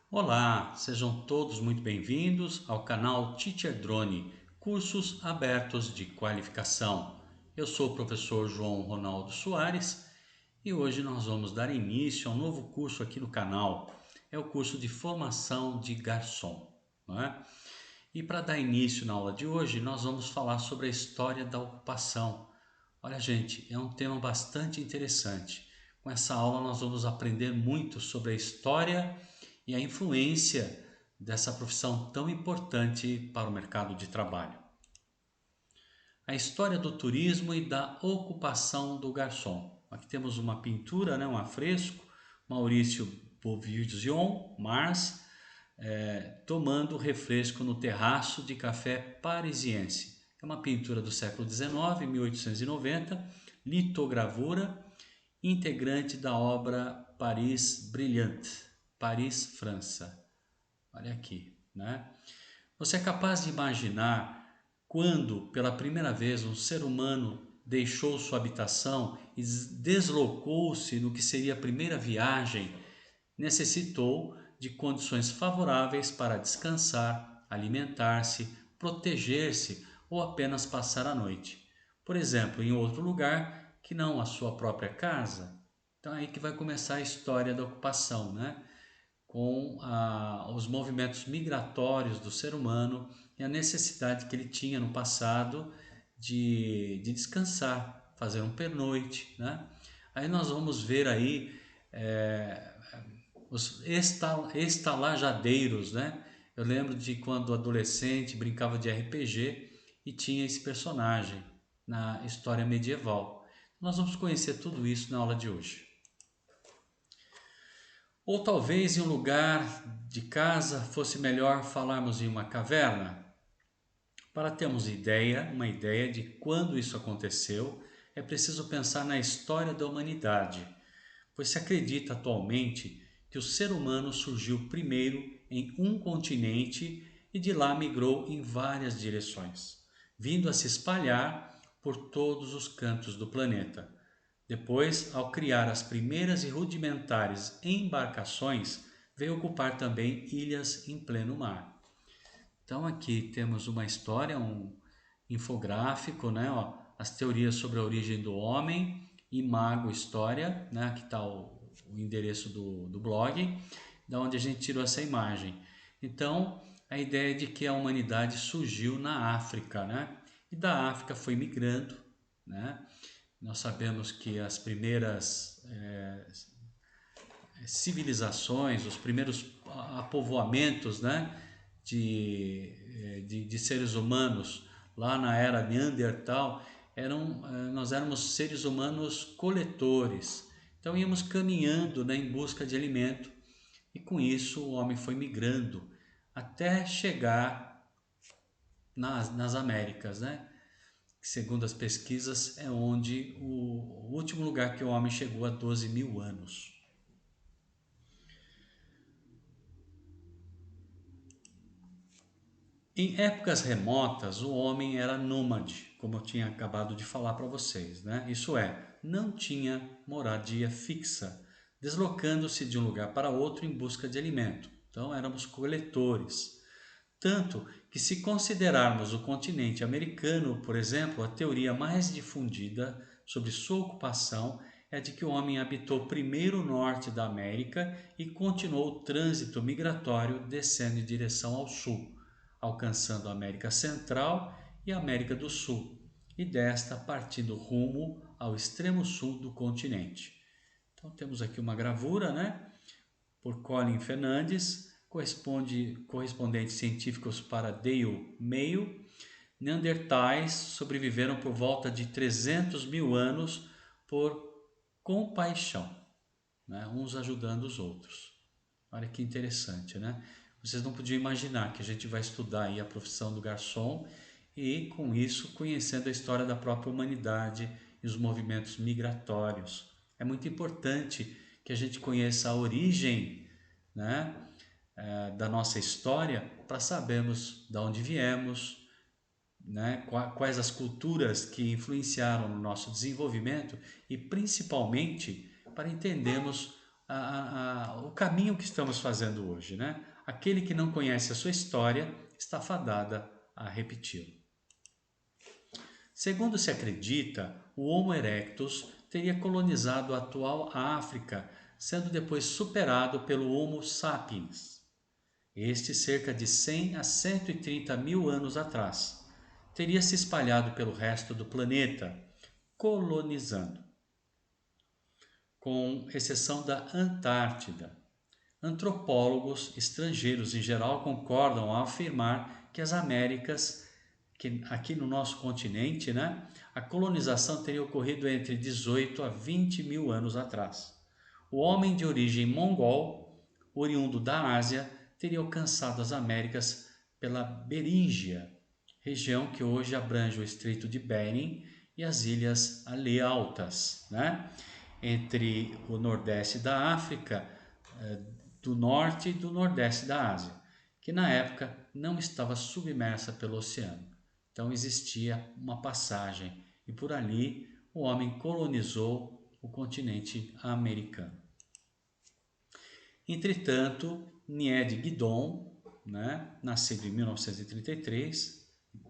Olá, sejam todos muito bem-vindos ao canal Teacher Drone, cursos abertos de qualificação. Eu sou o professor João Ronaldo Soares e hoje nós vamos dar início a um novo curso aqui no canal. É o curso de formação de garçom, não é? E para dar início na aula de hoje, nós vamos falar sobre a história da ocupação. Olha, gente, é um tema bastante interessante. Com essa aula, nós vamos aprender muito sobre a história e a influência dessa profissão tão importante para o mercado de trabalho. A história do turismo e da ocupação do garçom. Aqui temos uma pintura, um afresco, Maurício Beauvision, Mars, tomando refresco no terraço de café parisiense. É uma pintura do século XIX, 1890, litogravura, integrante da obra Paris Brilhante, Paris, França. Olha aqui, né? Você é capaz de imaginar quando, pela primeira vez, um ser humano deixou sua habitação e deslocou-se no que seria a primeira viagem, necessitou de condições favoráveis para descansar, alimentar-se, proteger-se ou apenas passar a noite. Por exemplo, em outro lugar que não a sua própria casa. Então é aí que vai começar a história da ocupação, né? Com os movimentos migratórios do ser humano e a necessidade que ele tinha no passado de descansar, fazer um pernoite, né? Aí nós vamos ver aí é, os estalajadeiros, né? Eu lembro de quando adolescente brincava de RPG e tinha esse personagem na história medieval. Nós vamos conhecer tudo isso na aula de hoje. Ou talvez em um lugar de casa fosse melhor falarmos em uma caverna? Para termos uma ideia de quando isso aconteceu, é preciso pensar na história da humanidade, pois se acredita atualmente que o ser humano surgiu primeiro em um continente e de lá migrou em várias direções, vindo a se espalhar por todos os cantos do planeta. Depois, ao criar as primeiras e rudimentares embarcações, veio ocupar também ilhas em pleno mar. Então aqui temos uma história, um infográfico, né? Ó, as teorias sobre a origem do homem, Imago História, né? Aqui está o endereço do blog, da onde a gente tirou essa imagem. Então, a ideia de que a humanidade surgiu na África, né? E da África foi migrando, né? Nós sabemos que as primeiras civilizações, os primeiros apovoamentos, né, de seres humanos lá na era Neandertal, nós éramos seres humanos coletores. Então íamos caminhando, né, em busca de alimento e com isso o homem foi migrando até chegar nas Américas, né? Que segundo as pesquisas é onde o último lugar que o homem chegou há 12 mil anos. Em épocas remotas, o homem era nômade, como eu tinha acabado de falar para vocês, né? Isso é, não tinha moradia fixa, deslocando-se de um lugar para outro em busca de alimento. Então, éramos coletores. Tanto que, se considerarmos o continente americano, por exemplo, a teoria mais difundida sobre sua ocupação é de que o homem habitou primeiro o norte da América e continuou o trânsito migratório descendo em direção ao sul, alcançando a América Central e a América do Sul, e desta partindo rumo ao extremo sul do continente. Então temos aqui uma gravura, né, por Colin Fernandes, correspondentes científicos para Dale Mayo. Neandertais sobreviveram por volta de 300 mil anos por compaixão, né, uns ajudando os outros. Olha que interessante, né? Vocês não podiam imaginar que a gente vai estudar aí a profissão do garçom e, com isso, conhecendo a história da própria humanidade e os movimentos migratórios. É muito importante que a gente conheça a origem, né, da nossa história para sabermos de onde viemos, né, quais as culturas que influenciaram no nosso desenvolvimento e, principalmente, para entendermos o caminho que estamos fazendo hoje, né? Aquele que não conhece a sua história está fadada a repeti-lo. Segundo se acredita, o Homo erectus teria colonizado a atual África, sendo depois superado pelo Homo sapiens. Este, cerca de 100 a 130 mil anos atrás, teria se espalhado pelo resto do planeta, colonizando, com exceção da Antártida. Antropólogos estrangeiros em geral concordam ao afirmar que as Américas, que aqui no nosso continente, né, a colonização teria ocorrido entre 18 a 20 mil anos atrás. O homem de origem mongol, oriundo da Ásia, teria alcançado as Américas pela Beríngia, região que hoje abrange o Estreito de Bering e as Ilhas Aleautas, né? Entre o nordeste da África, do norte e do nordeste da Ásia, que na época não estava submersa pelo oceano. Então existia uma passagem e por ali o homem colonizou o continente americano. Entretanto, Nied Guidon, né, nascido em 1933,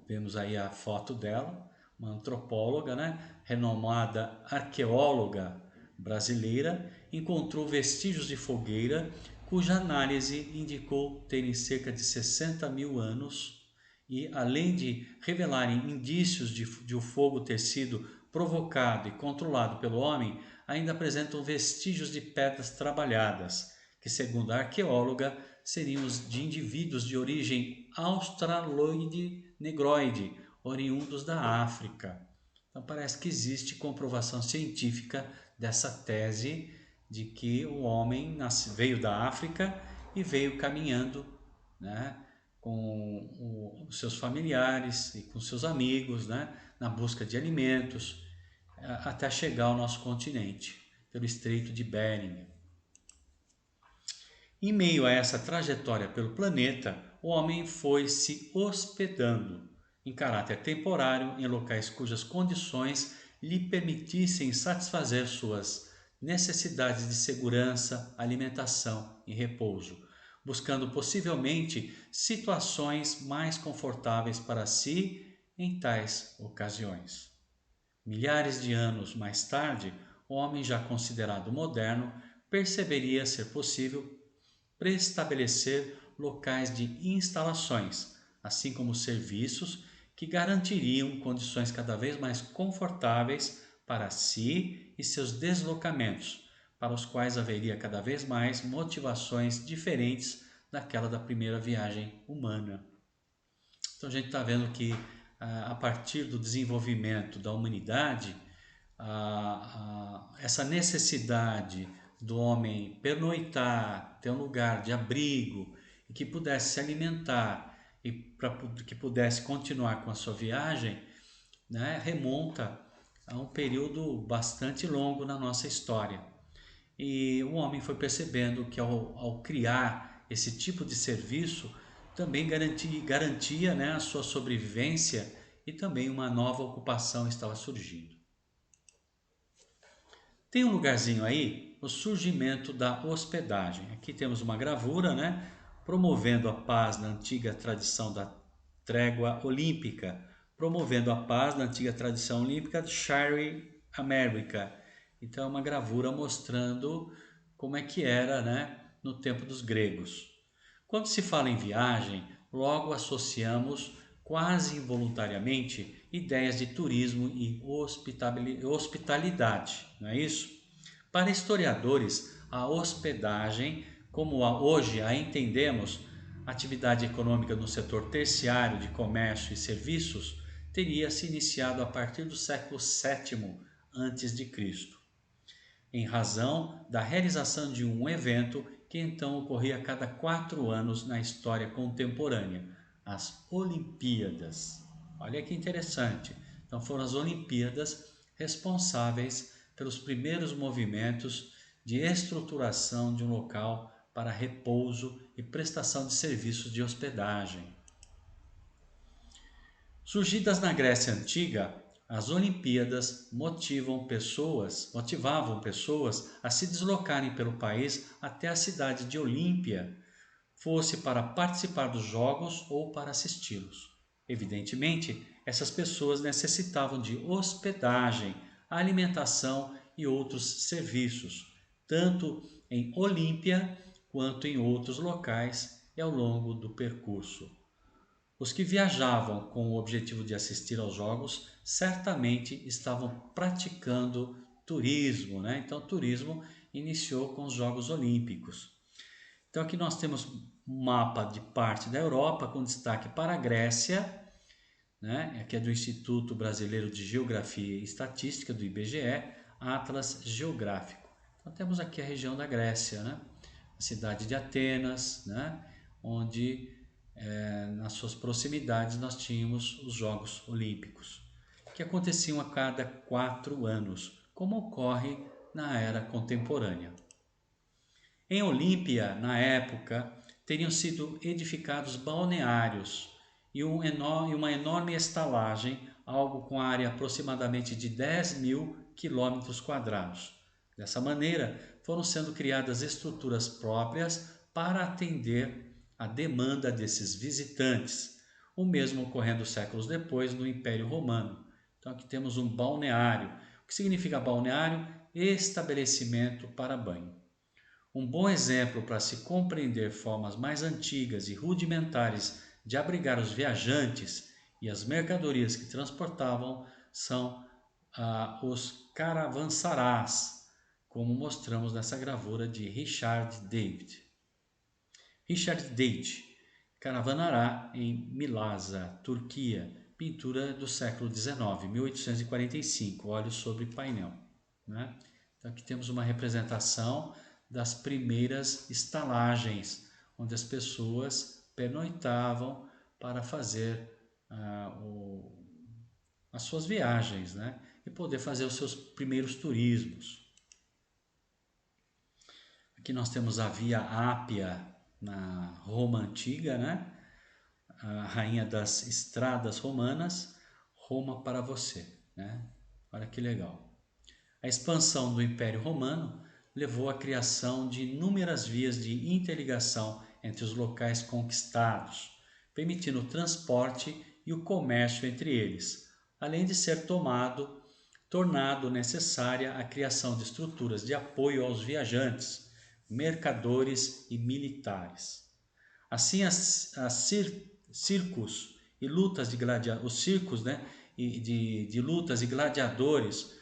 vemos aí a foto dela, uma antropóloga, né, renomada arqueóloga brasileira, encontrou vestígios de fogueira cuja análise indicou terem cerca de 60 mil anos e, além de revelarem indícios de o fogo ter sido provocado e controlado pelo homem, ainda apresentam vestígios de pedras trabalhadas, que, segundo a arqueóloga, seriam os de indivíduos de origem australoide-negroide, oriundos da África. Então parece que existe comprovação científica dessa tese de que o homem veio da África e veio caminhando, né, com os seus familiares e com seus amigos, né, na busca de alimentos, até chegar ao nosso continente, pelo Estreito de Bering. Em meio a essa trajetória pelo planeta, o homem foi se hospedando em caráter temporário em locais cujas condições lhe permitissem satisfazer suas necessidades de segurança, alimentação e repouso, buscando possivelmente situações mais confortáveis para si em tais ocasiões. Milhares de anos mais tarde, o homem já considerado moderno perceberia ser possível preestabelecer locais de instalações, assim como serviços que garantiriam condições cada vez mais confortáveis para si e seus deslocamentos, para os quais haveria cada vez mais motivações diferentes daquela da primeira viagem humana. Então a gente está vendo que a partir do desenvolvimento da humanidade, essa necessidade do homem pernoitar, ter um lugar de abrigo e que pudesse se alimentar e que pudesse continuar com a sua viagem, né, remonta a um período bastante longo na nossa história. E o homem foi percebendo que ao criar esse tipo de serviço, também garantia, né, a sua sobrevivência e também uma nova ocupação estava surgindo. Tem um lugarzinho aí, o surgimento da hospedagem. Aqui temos uma gravura, né, promovendo a paz na antiga tradição da trégua olímpica, promovendo a paz na antiga tradição olímpica de Shire America. Então é uma gravura mostrando como é que era, né, no tempo dos gregos. Quando se fala em viagem, logo associamos quase involuntariamente ideias de turismo e hospitalidade, não é isso? Para historiadores, a hospedagem, como hoje a entendemos, atividade econômica no setor terciário de comércio e serviços, teria se iniciado a partir do século VII a.C., em razão da realização de um evento que então ocorria a cada 4 anos na história contemporânea, as Olimpíadas. Olha que interessante. Então foram as Olimpíadas responsáveis pelos primeiros movimentos de estruturação de um local para repouso e prestação de serviços de hospedagem. Surgidas na Grécia Antiga, As Olimpíadas motivavam pessoas a se deslocarem pelo país até a cidade de Olímpia, fosse para participar dos Jogos ou para assisti-los. Evidentemente, essas pessoas necessitavam de hospedagem, alimentação e outros serviços, tanto em Olímpia quanto em outros locais e ao longo do percurso. Os que viajavam com o objetivo de assistir aos Jogos certamente estavam praticando turismo, né? Então, o turismo iniciou com os Jogos Olímpicos. Então, aqui nós temos um mapa de parte da Europa com destaque para a Grécia, né? Aqui é do Instituto Brasileiro de Geografia e Estatística, do IBGE, Atlas Geográfico. Então, temos aqui a região da Grécia, né? A cidade de Atenas, né? Onde nas suas proximidades nós tínhamos os Jogos Olímpicos, que aconteciam a cada 4 anos, como ocorre na era contemporânea. Em Olímpia, na época, teriam sido edificados balneários e uma enorme estalagem, algo com área aproximadamente de 10.000 quilômetros quadrados. Dessa maneira, foram sendo criadas estruturas próprias para atender a demanda desses visitantes, o mesmo ocorrendo séculos depois no Império Romano. Então aqui temos um balneário. O que significa balneário? Estabelecimento para banho. Um bom exemplo para se compreender formas mais antigas e rudimentares de abrigar os viajantes e as mercadorias que transportavam são os caravansarais, como mostramos nessa gravura de Richard David. Richard Date, Caravanará em Milasa, Turquia, pintura do século XIX, 1845, óleo sobre painel. Né? Então aqui temos uma representação das primeiras estalagens, onde as pessoas pernoitavam para fazer as suas viagens, né? E poder fazer os seus primeiros turismos. Aqui nós temos a Via Ápia, na Roma Antiga, né? A rainha das estradas romanas, Roma para você, né? Olha que legal. A expansão do Império Romano levou à criação de inúmeras vias de interligação entre os locais conquistados, permitindo o transporte e o comércio entre eles, além de ser tornado necessária a criação de estruturas de apoio aos viajantes, mercadores e militares. Assim, circos e lutas os circos, né, de lutas e gladiadores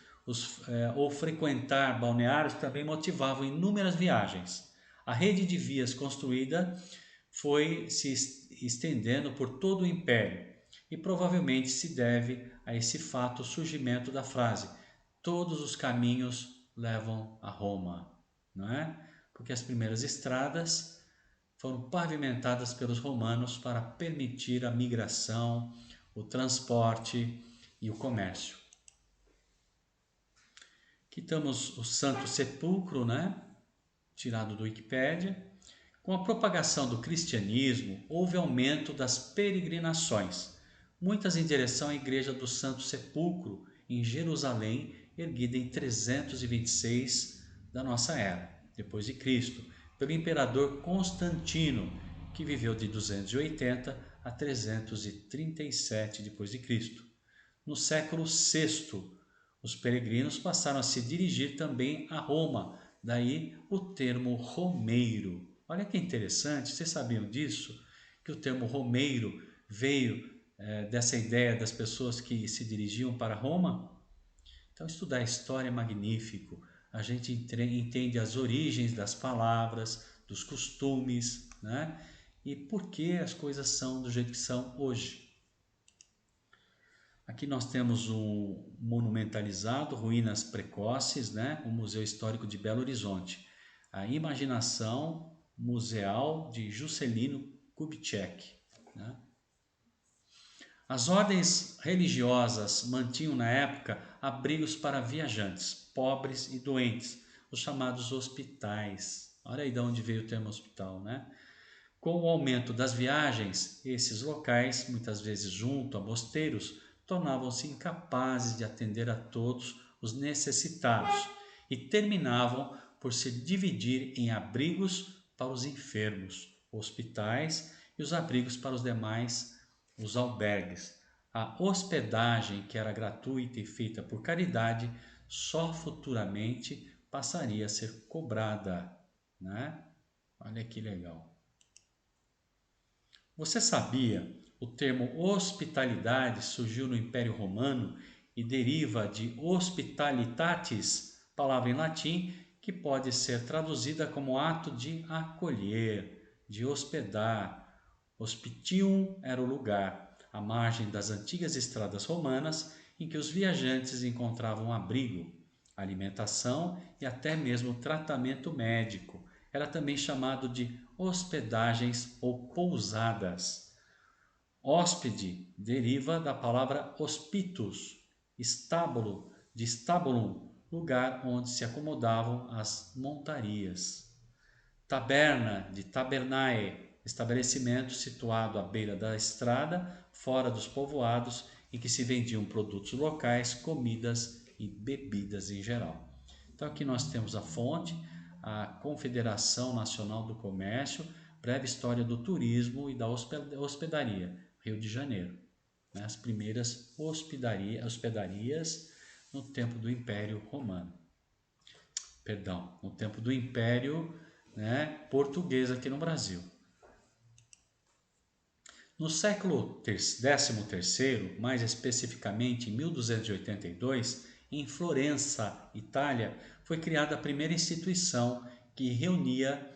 ou frequentar balneários também motivavam inúmeras viagens. A rede de vias construída foi se estendendo por todo o império e provavelmente se deve a esse fato o surgimento da frase "todos os caminhos levam a Roma", não é? Porque as primeiras estradas foram pavimentadas pelos romanos para permitir a migração, o transporte e o comércio. Aqui estamos o Santo Sepulcro, né? Tirado do Wikipédia. Com a propagação do cristianismo, houve aumento das peregrinações, muitas em direção à Igreja do Santo Sepulcro, em Jerusalém, erguida em 326 da nossa era, depois de Cristo, pelo imperador Constantino, que viveu de 280 a 337 depois de Cristo. No século VI, os peregrinos passaram a se dirigir também a Roma, daí o termo romeiro. Olha que interessante, vocês sabiam disso? Que o termo romeiro veio dessa ideia das pessoas que se dirigiam para Roma? Então, estudar história é magnífico. A gente entende as origens das palavras, dos costumes, né? E por que as coisas são do jeito que são hoje. Aqui nós temos um monumentalizado, Ruínas Precoces, né? O Museu Histórico de Belo Horizonte. A imaginação museal de Juscelino Kubitschek, né? As ordens religiosas mantinham na época abrigos para viajantes, pobres e doentes, os chamados hospitais. Olha aí de onde veio o termo hospital, né? Com o aumento das viagens, esses locais, muitas vezes junto a mosteiros, tornavam-se incapazes de atender a todos os necessitados e terminavam por se dividir em abrigos para os enfermos, hospitais e os abrigos para os demais, os albergues. A hospedagem, que era gratuita e feita por caridade, só futuramente passaria a ser cobrada, né? Olha que legal. Você sabia? O termo hospitalidade surgiu no Império Romano e deriva de hospitalitatis, palavra em latim que pode ser traduzida como ato de acolher, de hospedar. Hospitium era o lugar, à margem das antigas estradas romanas, em que os viajantes encontravam abrigo, alimentação e até mesmo tratamento médico. Era também chamado de hospedagens ou pousadas. Hóspede deriva da palavra hospitus, estábulo, de stabulum, lugar onde se acomodavam as montarias. Taberna, de tabernae, estabelecimento situado à beira da estrada, fora dos povoados, em que se vendiam produtos locais, comidas e bebidas em geral. Então aqui nós temos a fonte, a Confederação Nacional do Comércio, breve história do turismo e da hospedaria, Rio de Janeiro. As primeiras hospedarias no tempo do Império Romano. Perdão, no tempo do Império português aqui no Brasil. No século XIII, mais especificamente em 1282, em Florença, Itália, foi criada a primeira instituição que reuniria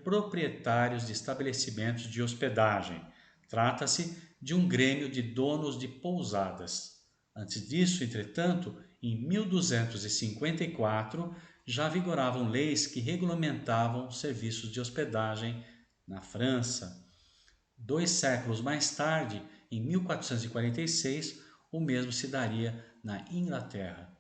proprietários de estabelecimentos de hospedagem. Trata-se de um grêmio de donos de pousadas. Antes disso, entretanto, em 1254, já vigoravam leis que regulamentavam serviços de hospedagem na França. 2 séculos mais tarde, em 1446, o mesmo se daria na Inglaterra.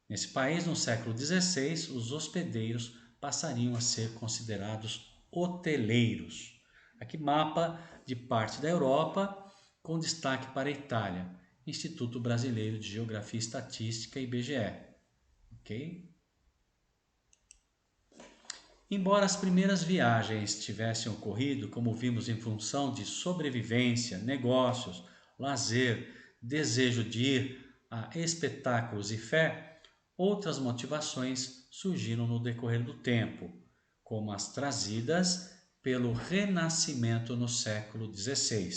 Nesse país, no século XVI, os hospedeiros passariam a ser considerados hoteleiros. Aqui mapa de parte da Europa, com destaque para a Itália. Instituto Brasileiro de Geografia e Estatística, IBGE. Ok? Embora as primeiras viagens tivessem ocorrido, como vimos, em função de sobrevivência, negócios, lazer, desejo de ir a espetáculos e fé, outras motivações surgiram no decorrer do tempo, como as trazidas pelo Renascimento no século XVI,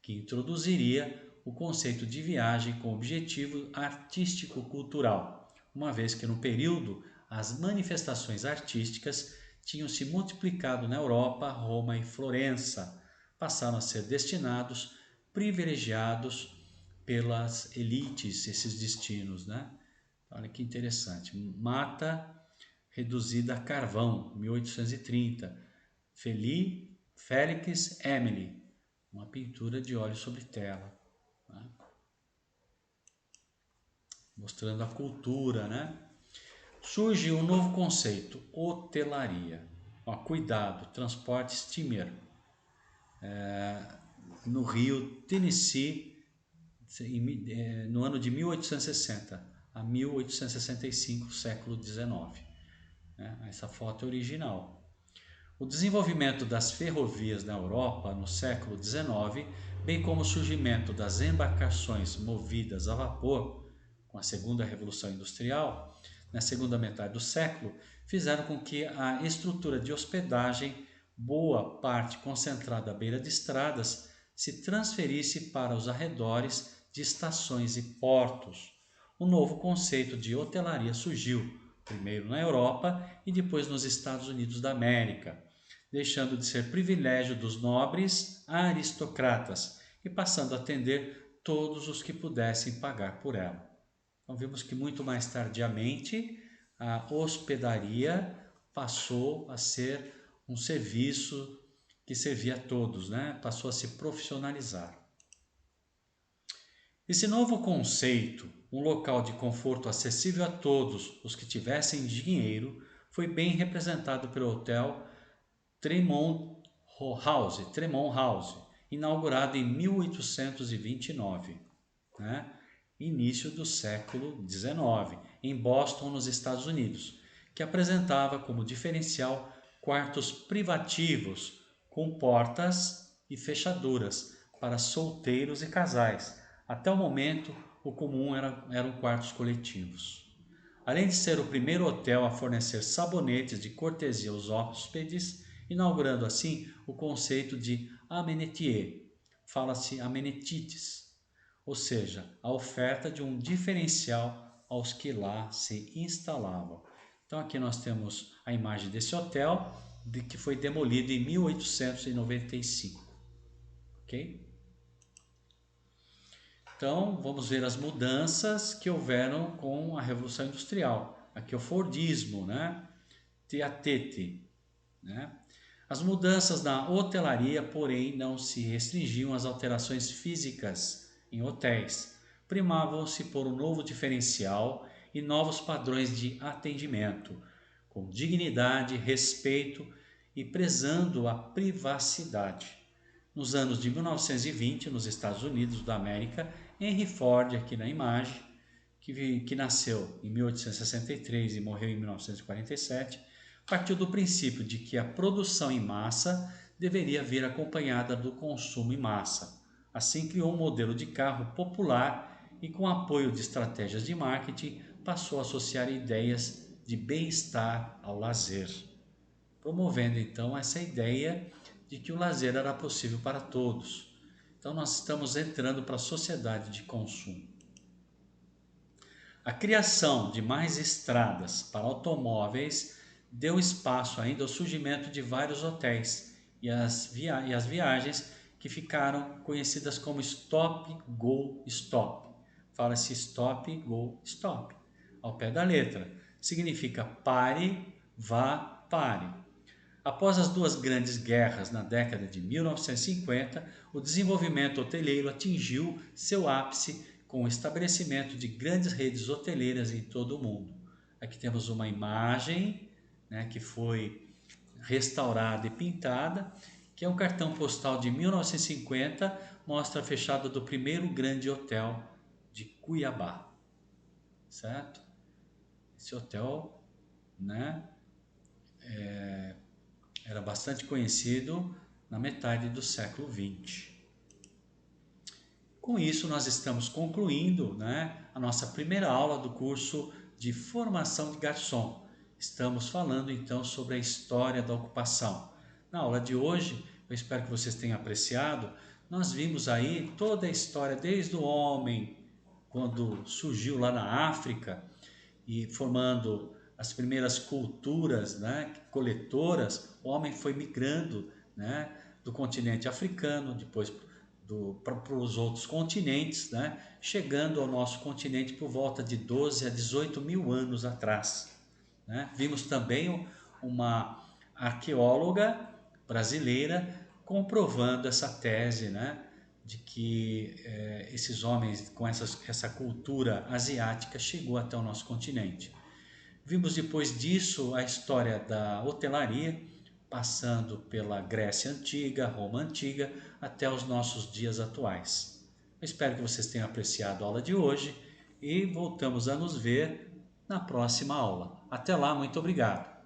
que introduziria o conceito de viagem com objetivo artístico-cultural, uma vez que no período as manifestações artísticas tinham se multiplicado na Europa, Roma e Florença, passaram a ser destinados, privilegiados pelas elites, esses destinos, né? Olha que interessante. Mata reduzida a carvão, 1830. Félix Emily, uma pintura de óleo sobre tela, né? Mostrando a cultura, né? Surge um novo conceito, hotelaria. Cuidado, transporte steamer. No Rio, Tennessee, no ano de 1860 a 1865, século XIX. Essa foto é original. O desenvolvimento das ferrovias na Europa no século XIX, bem como o surgimento das embarcações movidas a vapor com a segunda revolução industrial, na segunda metade do século, fizeram com que a estrutura de hospedagem, boa parte concentrada à beira de estradas, se transferisse para os arredores de estações e portos. Um novo conceito de hotelaria surgiu, primeiro na Europa e depois nos Estados Unidos da América, deixando de ser privilégio dos nobres aristocratas e passando a atender todos os que pudessem pagar por ela. Então vimos que muito mais tardiamente a hospedaria passou a ser um serviço que servia a todos, né? Passou a se profissionalizar. Esse novo conceito, um local de conforto acessível a todos os que tivessem dinheiro, foi bem representado pelo Hotel Tremont House, inaugurado em 1829, né? Início do século XIX, em Boston, nos Estados Unidos, que apresentava como diferencial quartos privativos com portas e fechaduras para solteiros e casais. Até o momento, o comum eram quartos coletivos. Além de ser o primeiro hotel a fornecer sabonetes de cortesia aos hóspedes, inaugurando assim o conceito de amenetier, fala-se amenities, ou seja, a oferta de um diferencial aos que lá se instalavam. Então aqui nós temos a imagem desse hotel que foi demolido em 1895, ok? Então, vamos ver as mudanças que houveram com a Revolução Industrial. Aqui é o Fordismo, né? Teatete, né? As mudanças na hotelaria, porém, não se restringiam às alterações físicas em hotéis. Primavam-se por um novo diferencial e novos padrões de atendimento, com dignidade, respeito e prezando a privacidade. Nos anos de 1920, nos Estados Unidos da América, Henry Ford, aqui na imagem, que nasceu em 1863 e morreu em 1947, partiu do princípio de que a produção em massa deveria vir acompanhada do consumo em massa. Assim criou um modelo de carro popular e, com apoio de estratégias de marketing, passou a associar ideias de bem-estar ao lazer, promovendo então essa ideia de que o lazer era possível para todos. Então nós estamos entrando para a sociedade de consumo. A criação de mais estradas para automóveis deu espaço ainda ao surgimento de vários hotéis e as viagens que ficaram conhecidas como Stop, Go, Stop. Fala-se Stop, Go, Stop. Ao pé da letra. Significa pare, vá, pare. Após as duas grandes guerras na década de 1950, o desenvolvimento hoteleiro atingiu seu ápice com o estabelecimento de grandes redes hoteleiras em todo o mundo. Aqui temos uma imagem, né, que foi restaurada e pintada, que é um cartão postal de 1950, mostra a fechada do primeiro grande hotel de Cuiabá, certo? Esse hotel, né, era bastante conhecido na metade do século XX. Com isso, nós estamos concluindo, né, a nossa primeira aula do curso de formação de garçom. Estamos falando então sobre a história da ocupação. Na aula de hoje, eu espero que vocês tenham apreciado, nós vimos aí toda a história desde o homem, quando surgiu lá na África e formando as primeiras culturas, né, coletoras, o homem foi migrando, né, do continente africano, depois para os outros continentes, né, chegando ao nosso continente por volta de 12 a 18 mil anos atrás, né. Vimos também uma arqueóloga brasileira comprovando essa tese, né, de que esses homens com essa cultura asiática chegou até o nosso continente. Vimos depois disso a história da hotelaria, passando pela Grécia Antiga, Roma Antiga, até os nossos dias atuais. Eu espero que vocês tenham apreciado a aula de hoje e voltamos a nos ver na próxima aula. Até lá, muito obrigado!